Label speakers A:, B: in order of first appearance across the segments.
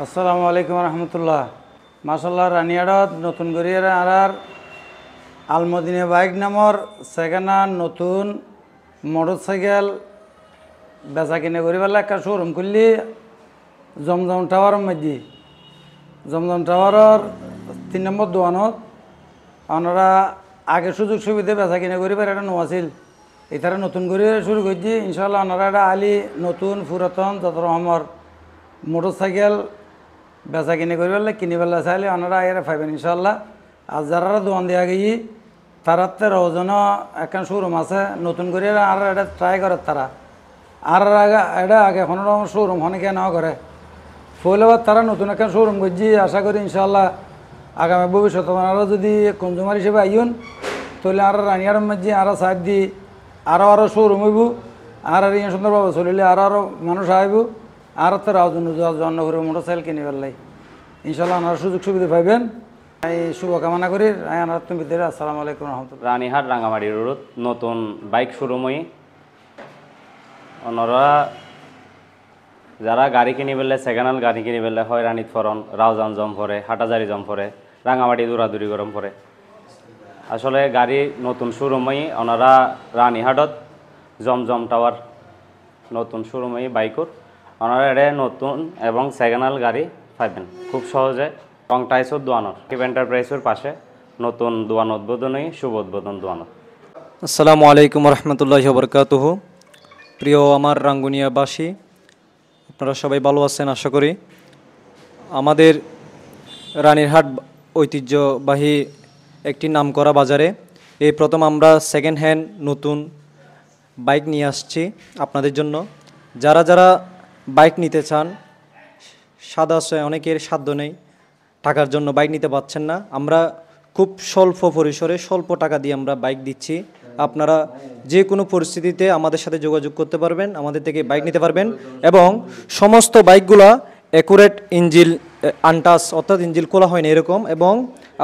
A: আসসালামু আলাইকুম রহমতুল্লাহ। মাসাল্লাহ রানিয়াড়ত নতুন করিয়ার আর আলমদিনা বাইক নামর সেকেন্ড হ্যান্ড নতুন মোটর সাইকেল বেচা কিনে করি পেলে একটা শোরুম খুললি জমজম টাওয়ারের মধ্যে। জমজম টাওয়ারের 3 নম্বর দোকানত ওনারা আগে সুযোগ সুবিধা বেচা কিনে করি পারে এটা নোয়াছিল, এটারা নতুন করে শুরু করছি। ইনশাল্লাহ ওনারা এটা আলি নতুন পুরাতন যত রকমের মোটর সাইকেল বেচা কিনে করি পেলে কিনে পেলে চাইলে ওনারা এরা পাইবেন ইনশাল্লাহ। আর যারা দোকান দেওয়া গিয়ে তারা 13 একখান শোরুম আছে নতুন করে আর এটা ট্রাই করে তারা আর আগে এটা আগে কোনো রকম শোরুম অনেকে নেওয়া করে ফলেবার তারা নতুন একটা শোরুম করছি। আশা করি ইনশাল্লাহ আগামী ভবিষ্যতে ওনারা যদি কনজুমার হিসেবে আইন তাহলে আর রানিয়ার মধ্যে আরও সাইড দি আরও শোরুম হইব আর ইয়ে সুন্দরভাবে চলিলে আরও মানুষ আইব আর তো জন্য করে মোটর সাইকেল কিনে পেলাই ইনশাল্লাহ ওনারা সুযোগ সুবিধা পাইবেন। এই শুভকামনা করি। তুমি ভিতরে আসসালামু আলাইকুম রহমতুল্লাহ।
B: রানীহাট রাঙামাটি রোড নতুন বাইক শোরুমই ওনারা যারা গাড়ি কিনে পেলে সেকেন্ড হ্যান্ড গাড়ি কিনে পেলে হয় রানীত ফরন রাউজান জম পরে হাটাজারি জম পরে রাঙামাটি দৌড়াদৌড়ি গরম পরে আসলে গাড়ি নতুন শোরুমই ওনারা রানীহাটত জমজম টাওয়ার নতুন শোরুমই বাইকর ওনারা এটা নতুন এবং সেকেন্ড হ্যান্ড গাড়ি পাইবেন খুব সহজে রং টাইসর দোয়ানোর কিপ এন্টারপ্রাইজের পাশে নতুন দোয়ান উদ্বোধনী শুভ উদ্বোধন দোয়ানোর।
C: আসসালামু আলাইকুম রহমতুল্লাহি ওয়া প্রিয় আমার রাঙ্গুনিয়াবাসী, আপনারা সবাই ভালো আছেন আশা করি। আমাদের রানীরহাট ঐতিহ্যবাহী একটি নামকরা বাজারে এই প্রথম আমরা সেকেন্ড হ্যান্ড নতুন বাইক নিয়ে আসছি আপনাদের জন্য। যারা যারা বাইক নিতে চান, সাদা আছে অনেকের সাধ্য নেই, টাকার জন্য বাইক নিতে পারছেন না, আমরা খুব স্বল্প পরিসরে স্বল্প টাকা দিয়ে আমরা বাইক দিচ্ছি। আপনারা যে কোনো পরিস্থিতিতে আমাদের সাথে যোগাযোগ করতে পারবেন, আমাদের থেকে বাইক নিতে পারবেন এবং সমস্ত বাইকগুলা অ্যাকুরেট ইঞ্জিল আনটাস অর্থাৎ ইঞ্জিল খোলা হয়নি এরকম এবং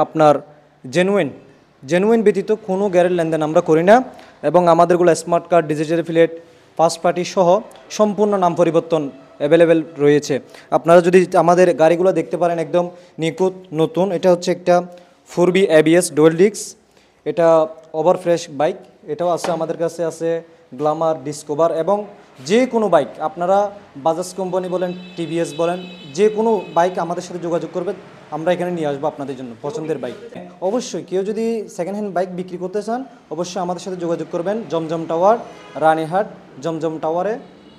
C: আপনার জেনুইন ব্যতীত কোনো গ্যারেজ লেনদেন আমরা করি না এবং আমাদেরগুলো smart card digital plate first party সহ সম্পূর্ণ নাম পরিবর্তন অ্যাভেলেবেল রয়েছে। আপনারা যদি আমাদের গাড়িগুলো দেখতে পারেন একদম নিখুঁত নতুন। এটা হচ্ছে একটা 4B ABS ডুয়েল ডিস্ক, এটা ওভার ফ্রেশ বাইক। এটাও আছে আমাদের কাছে আছে গ্ল্যামার, ডিসকভার এবং যে কোনো বাইক আপনারা বাজাজ কোম্পানি বলেন টিভিএস বলেন যে কোনো বাইক আমাদের সাথে যোগাযোগ করবেন, আমরা এখানে নিয়ে আসবো আপনাদের জন্য পছন্দের বাইক। অবশ্যই কেউ যদি সেকেন্ড হ্যান্ড বাইক বিক্রি করতে চান অবশ্যই আমাদের সাথে যোগাযোগ করবেন। জমজম টাওয়ার রানীহাট জমজম টাওয়ারে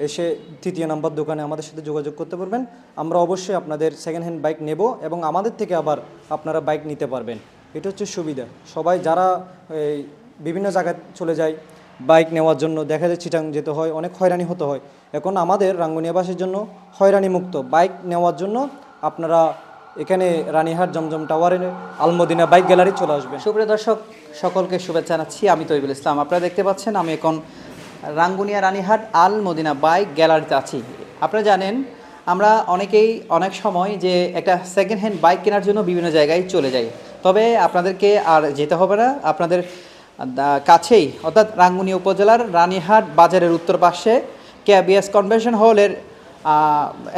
C: এসে 3 নম্বর দোকানে আমাদের সাথে যোগাযোগ করতে পারবেন। আমরা অবশ্যই আপনাদের সেকেন্ড হ্যান্ড বাইক নেব এবং আমাদের থেকে আবার আপনারা বাইক নিতে পারবেন। এটা হচ্ছে সুবিধা। সবাই যারা বিভিন্ন জায়গায় চলে যায় বাইক নেওয়ার জন্য, দেখা যায় চিটাং যেতে হয়, অনেক হয়রানি হতে হয়। এখন আমাদের রাঙ্গুনিয়াবাসীর জন্য হয়রানি মুক্ত বাইক নেওয়ার জন্য আপনারা এখানে রানীহাট জমজম টাওয়ারে আলমদিনা বাইক গ্যালারি চলে আসবেন।
D: সুপ্রিয় দর্শক সকলকে শুভেচ্ছা জানাচ্ছি। আমি তৈবুল ইসলাম। আপনারা দেখতে পাচ্ছেন আমি এখন রাঙ্গুনিয়া রানীহাট আল মদিনা বাইক গ্যালারিতে আছি। আপনারা জানেন আমরা অনেকেই অনেক সময় যে একটা সেকেন্ড হ্যান্ড বাইক কেনার জন্য বিভিন্ন জায়গায় চলে যাই, তবে আপনাদেরকে আর যেতে হবে না। আপনাদের কাছেই অর্থাৎ রাঙ্গুনিয়া উপজেলার রানীহাট বাজারের উত্তর পাশে কেবিএস কনভেনশন হলের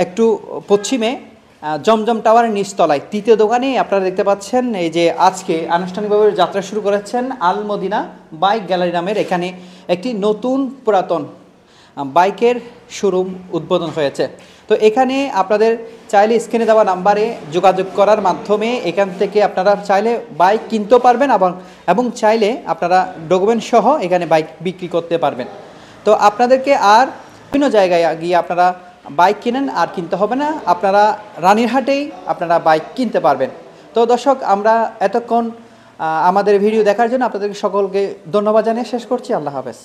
D: একটু পশ্চিমে জমজম টাওয়ারের নিচতলায় 3য় দোকানে আপনারা দেখতে পাচ্ছেন এই যে আজকে আনুষ্ঠানিকভাবে যাত্রা শুরু করেছেন আল মদিনা বাইক গ্যালারি নামের এখানে একটি নতুন পুরাতন বাইকের শোরুম উদ্বোধন হয়েছে। তো এখানে আপনাদের চাইলে স্ক্রিনে দেওয়া নাম্বারে যোগাযোগ করার মাধ্যমে এখান থেকে আপনারা চাইলে বাইক কিনতে পারবেন এবং চাইলে আপনারা ডকুমেন্ট সহ এখানে বাইক বিক্রি করতে পারবেন। তো আপনাদেরকে আর বিভিন্ন জায়গায় গিয়ে আপনারা বাইক কিনেন আর কিনতে হবে না, আপনারা রানীরহাটেই আপনারা বাইক কিনতে পারবেন। তো দর্শক আমরা এতক্ষণ আমাদের ভিডিও দেখার জন্য আপনাদেরকে সকলকে ধন্যবাদ জানিয়ে শেষ করছি। আল্লাহ হাফেজ।